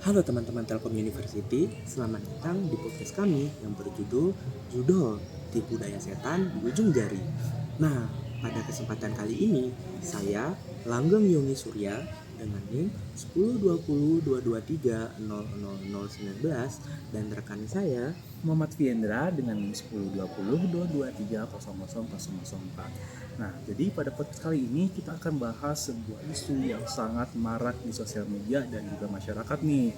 Halo teman-teman Telkom University, selamat datang di podcast kami yang berjudul Judol Tipu Daya Setan di Ujung Jari. Nah, pada kesempatan kali ini, saya Langgeng Yongi Surya dengan NIM 102022300019 dan rekan saya Muhammad Fiendra dengan NIM 10202223000004. Nah, jadi pada podcast kali ini kita akan bahas sebuah isu yang sangat marak di sosial media dan juga masyarakat nih.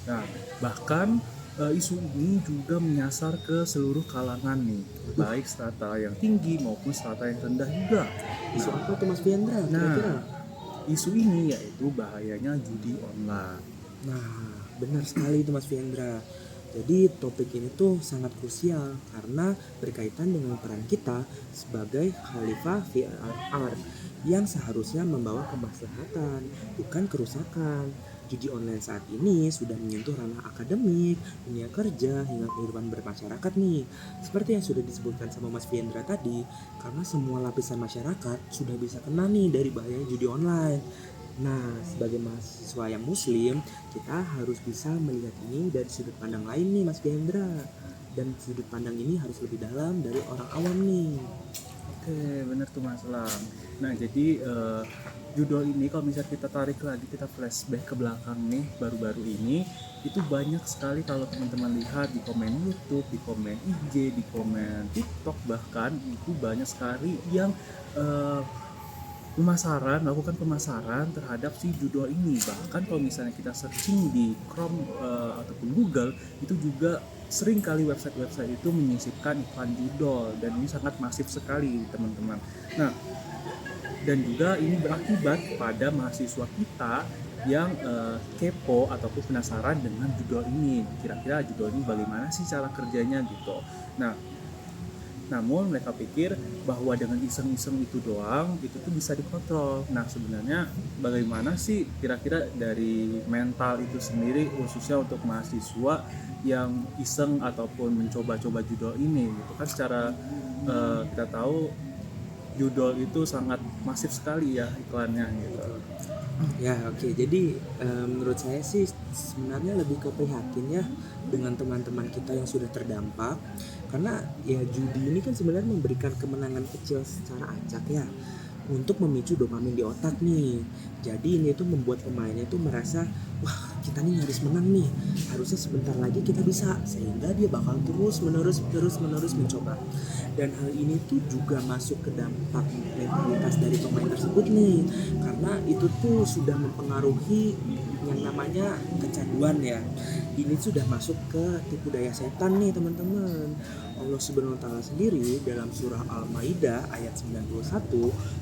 Nah, bahkan isu ini juga menyasar ke seluruh kalangan nih, baik strata yang tinggi maupun strata yang rendah juga. Isu apa tuh Mas Fiendra kira-kira? Isu ini yaitu bahayanya judi online. Nah, benar sekali itu Mas Fiendra. Jadi topik ini tuh sangat krusial karena berkaitan dengan peran kita sebagai khalifah VR yang seharusnya membawa kemaslahatan, bukan kerusakan. Judi online saat ini sudah menyentuh ranah akademik, dunia kerja, hingga kehidupan bermasyarakat nih. Seperti yang sudah disebutkan sama Mas Fiendra tadi, karena semua lapisan masyarakat sudah bisa kena nih dari bahaya judi online. Nah, sebagai mahasiswa yang muslim, kita harus bisa melihat ini dari sudut pandang lain nih Mas Fiendra. Dan sudut pandang ini harus lebih dalam dari orang awam nih. Oke, benar tuh Mas Lang. Nah, jadi judul ini kalau misalnya kita tarik lagi, kita flashback ke belakang nih, baru-baru ini itu banyak sekali kalau teman-teman lihat di komen YouTube, di komen IG, di komen TikTok, bahkan itu banyak sekali yang melakukan pemasaran terhadap si judul ini. Bahkan kalau misalnya kita searching di Chrome ataupun Google, itu juga sering kali website-website itu menyisipkan iklan judul, dan ini sangat masif sekali teman-teman. Nah, dan juga ini berakibat pada mahasiswa kita yang kepo ataupun penasaran dengan judul ini. Kira-kira judul ini bagaimana sih cara kerjanya gitu. Nah, namun mereka pikir bahwa dengan iseng-iseng itu doang, itu tuh bisa dikontrol. Nah, sebenarnya bagaimana sih kira-kira dari mental itu sendiri, khususnya untuk mahasiswa yang iseng ataupun mencoba-coba judul ini gitu kan. Secara kita tahu judul itu sangat masif sekali ya iklannya gitu. Ya oke, jadi menurut saya sih sebenarnya lebih ke prihatin ya dengan teman-teman kita yang sudah terdampak. Karena ya judi ini kan sebenarnya memberikan kemenangan kecil secara acak ya, untuk memicu dopamin di otak nih. Jadi ini tuh membuat pemainnya tuh merasa, wah kita nih harus menang nih, harusnya sebentar lagi kita bisa, sehingga dia bakal terus menerus mencoba. Dan hal ini tuh juga masuk ke dampak mentalitas dari pemain tersebut nih, karena itu tuh sudah mempengaruhi yang namanya kecanduan ya. Ini sudah masuk ke tipu daya setan nih teman-teman. Allah Subhanahu wa taala sendiri dalam surah Al-Maidah ayat 91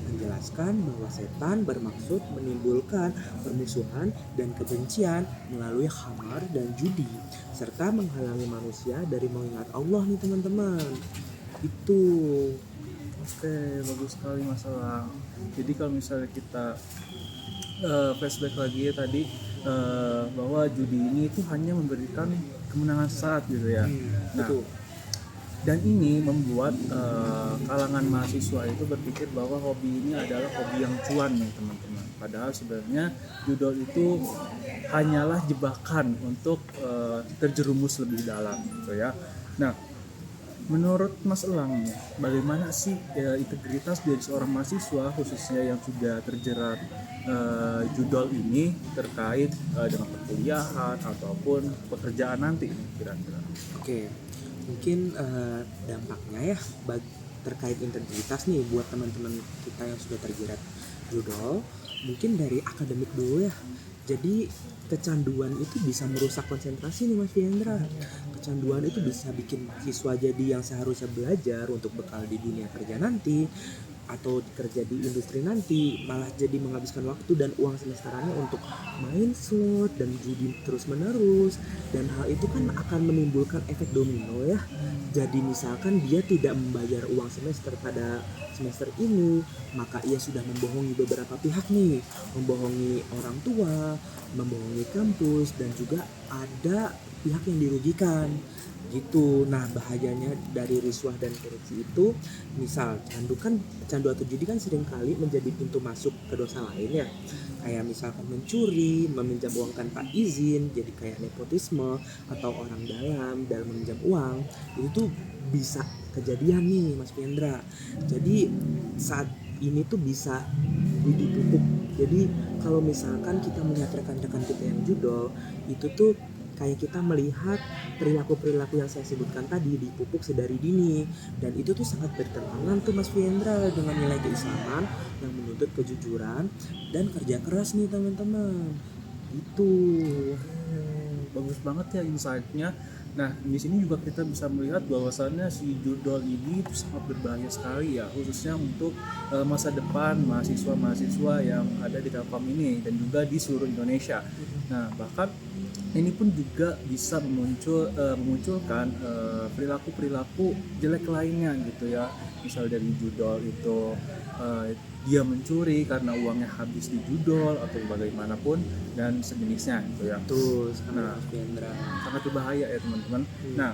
menjelaskan bahwa setan bermaksud menimbulkan permusuhan dan kebencian melalui khamar dan judi, serta menghalangi manusia dari mengingat Allah nih teman-teman. Itu. Oke, bagus sekali masalah. Jadi kalau misalnya kita flashback lagi ya tadi, bahwa judi ini itu hanya memberikan kemenangan saat gitu ya. Nah, Betul. dan ini membuat kalangan mahasiswa itu berpikir bahwa hobi ini adalah hobi yang cuan nih teman-teman. Padahal sebenarnya judul itu hanyalah jebakan untuk terjerumus lebih dalam gitu ya. Nah, menurut Mas Elang, bagaimana sih integritas dari seorang mahasiswa khususnya yang sudah terjerat judul ini terkait dengan perkuliahan ataupun pekerjaan nanti kira-kira? Oke. Mungkin dampaknya ya terkait integritas nih buat teman-teman kita yang sudah terjerat judol, mungkin dari akademik dulu ya. Jadi kecanduan itu bisa merusak konsentrasi nih Mas Fiendra. Kecanduan itu bisa bikin mahasiswa jadi yang seharusnya belajar untuk bekal di dunia kerja nanti atau kerja di industri nanti, malah jadi menghabiskan waktu dan uang semesterannya untuk main slot dan judi terus menerus. Dan hal itu kan akan menimbulkan efek domino ya. Jadi misalkan dia tidak membayar uang semester pada semester ini, maka ia sudah membohongi beberapa pihak nih, membohongi orang tua, membohongi kampus, dan juga ada pihak yang dirugikan gitu. Nah, bahayanya dari riswah dan korupsi itu, misal candu atau judi kan sering kali menjadi pintu masuk ke dosa lain ya, kayak misalkan mencuri, meminjam uang tanpa izin, jadi kayak nepotisme, atau orang dalam meminjam uang. Itu tuh bisa kejadian nih Mas Fiendra. Jadi saat ini tuh bisa dipupuk. Jadi kalau misalkan kita melihat rekan-rekan kita yang judol, itu tuh kayak kita melihat perilaku-perilaku yang saya sebutkan tadi dipupuk sedari dini, dan itu tuh sangat bertentangan tuh Mas Fiendra dengan nilai keislaman yang menuntut kejujuran dan kerja keras nih teman-teman. Itu. Bagus banget ya insight-nya. Nah, di sini juga kita bisa melihat bahwasannya si judol ini itu sangat berbahaya sekali ya, khususnya untuk masa depan mahasiswa-mahasiswa yang ada di Telkom ini dan juga di seluruh Indonesia. Nah, bahkan ini pun juga bisa memunculkan perilaku-perilaku jelek lainnya gitu ya. Misal dari judol itu dia mencuri karena uangnya habis di judol atau bagaimanapun dan sejenisnya gitu ya. Tuh, sekarang Nah, Mas Fiendra. sangat berbahaya ya teman-teman. Nah,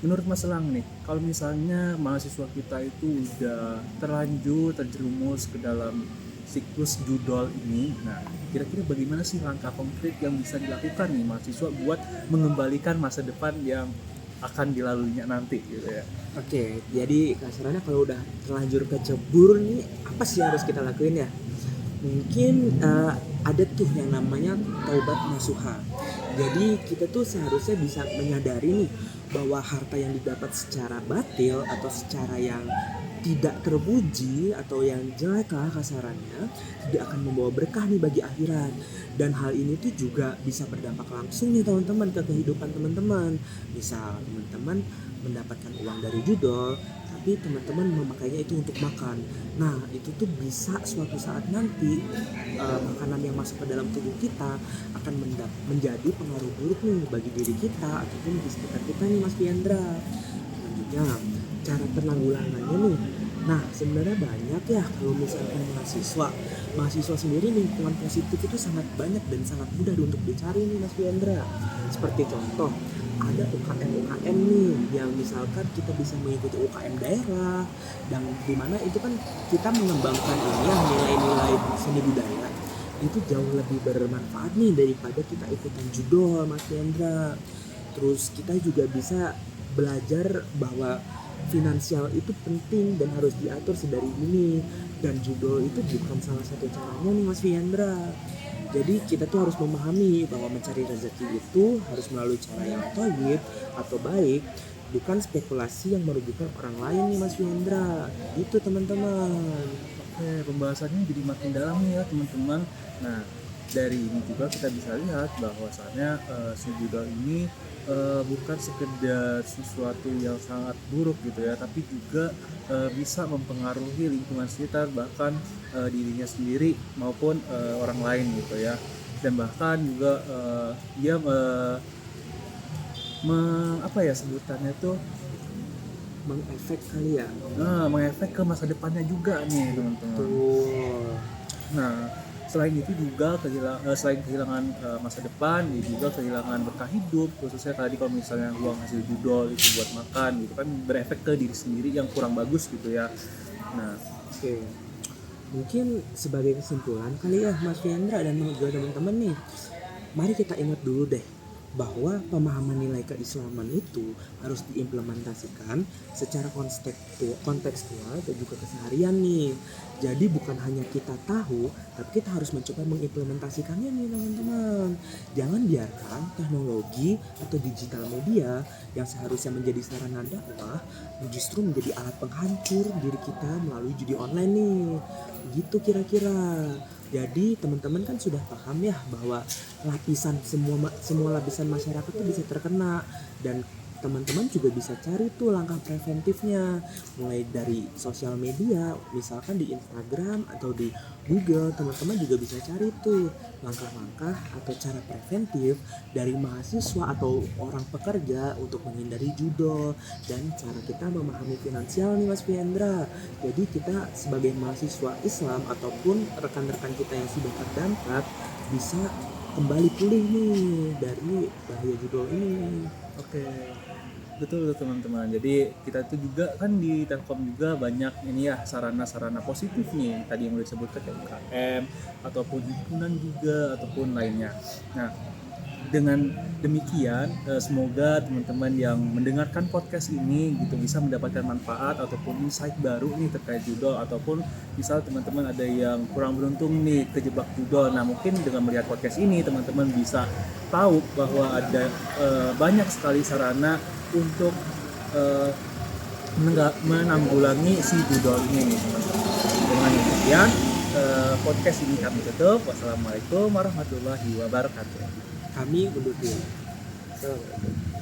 menurut Mas Elang nih, kalau misalnya mahasiswa kita itu udah terlanjur terjerumus ke dalam siklus judol ini, nah kira-kira bagaimana sih langkah konkret yang bisa dilakukan nih mahasiswa buat mengembalikan masa depan yang akan dilaluinya nanti gitu ya? Oke, jadi kasarannya kalau udah terlanjur kecebur nih, apa sih yang harus kita lakuin ya? Mungkin ada tuh yang namanya taubat nasuha. Jadi kita tuh seharusnya bisa menyadari nih bahwa harta yang didapat secara batil atau secara yang tidak terpuji atau yang jelek lah kasarannya, tidak akan membawa berkah nih bagi akhirat. Dan hal ini tuh juga bisa berdampak langsung nih teman-teman ke kehidupan teman-teman. Misal teman-teman mendapatkan uang dari judol, tapi teman-teman memakainya itu untuk makan. Nah, itu tuh bisa suatu saat nanti makanan yang masuk ke dalam tubuh kita akan menjadi pengaruh buruk nih bagi diri kita ataupun di sekitar kita nih Mas Fiendra. Selanjutnya, cara penanggulangannya nih. Nah, sebenarnya banyak ya kalau misalkan mahasiswa sendiri lingkungan positif itu sangat banyak dan sangat mudah untuk dicari nih Mas Fiendra. Seperti contoh, ada UKM nih yang misalkan kita bisa mengikuti UKM daerah, dan dimana itu kan kita mengembangkan ini ya nilai-nilai seni budaya itu jauh lebih bermanfaat nih daripada kita ikutan judol Mas Fiendra. Terus kita juga bisa belajar bahwa finansial itu penting dan harus diatur sedari dini, dan judol itu bukan salah satu caranya nih Mas Fiendra. Jadi kita tuh harus memahami bahwa mencari rezeki itu harus melalui cara yang thayyib atau baik, bukan spekulasi yang merugikan orang lain nih Mas Fiendra. Itu teman-teman. Oke, pembahasannya jadi makin dalam nih ya teman-teman. Nah, dari ini juga kita bisa lihat bahwasannya si judol ini bukan sekedar sesuatu yang sangat buruk gitu ya, tapi juga bisa mempengaruhi lingkungan sekitar, bahkan dirinya sendiri maupun orang lain gitu ya. Dan bahkan juga dia apa ya sebutannya tuh, Mengefek kali ya. mengefek ke masa depannya juga nih teman-teman. Tuh. Nah, selain itu juga selain kehilangan masa depan, dia juga kehilangan berkah hidup, khususnya tadi kalau misalnya uang hasil judol itu buat makan gitu kan berefek ke diri sendiri yang kurang bagus gitu ya. Nah, Oke. Mungkin sebagai kesimpulan kali ya Mas Fiendra dan juga teman-teman nih, mari kita ingat dulu deh bahwa pemahaman nilai keislaman itu harus diimplementasikan secara kontekstual dan juga keseharian nih. Jadi bukan hanya kita tahu, tapi kita harus mencoba mengimplementasikannya nih teman-teman. Jangan biarkan teknologi atau digital media yang seharusnya menjadi sarana dakwah justru menjadi alat penghancur diri kita melalui judi online nih. Gitu kira-kira. Jadi teman-teman kan sudah paham ya bahwa semua lapisan masyarakat tuh bisa terkena, dan teman-teman juga bisa cari tuh langkah preventifnya mulai dari sosial media, misalkan di Instagram atau di Google. Teman-teman juga bisa cari tuh langkah-langkah atau cara preventif dari mahasiswa atau orang pekerja untuk menghindari judol, dan cara kita memahami finansial nih Mas Fiendra. Jadi kita sebagai mahasiswa Islam ataupun rekan-rekan kita yang sudah terdampak bisa kembali pulih nih dari bahaya judul ini. Oke, betul teman-teman. Jadi kita itu juga kan di Telkom juga banyak ini ya sarana-sarana positif nih. Tadi yang udah disebutkan kayak UKM ataupun himpunan juga ataupun lainnya. Nah, dengan demikian semoga teman-teman yang mendengarkan podcast ini gitu bisa mendapatkan manfaat ataupun insight baru nih terkait judol, ataupun misal teman-teman ada yang kurang beruntung nih kejebak judol. Nah, mungkin dengan melihat podcast ini teman-teman bisa tahu bahwa ada banyak sekali sarana untuk menanggulangi si judol ini nih teman-teman. Dengan demikian podcast ini kami tutup. Wassalamualaikum warahmatullahi wabarakatuh. Kami undur diri. Assalamualaikum.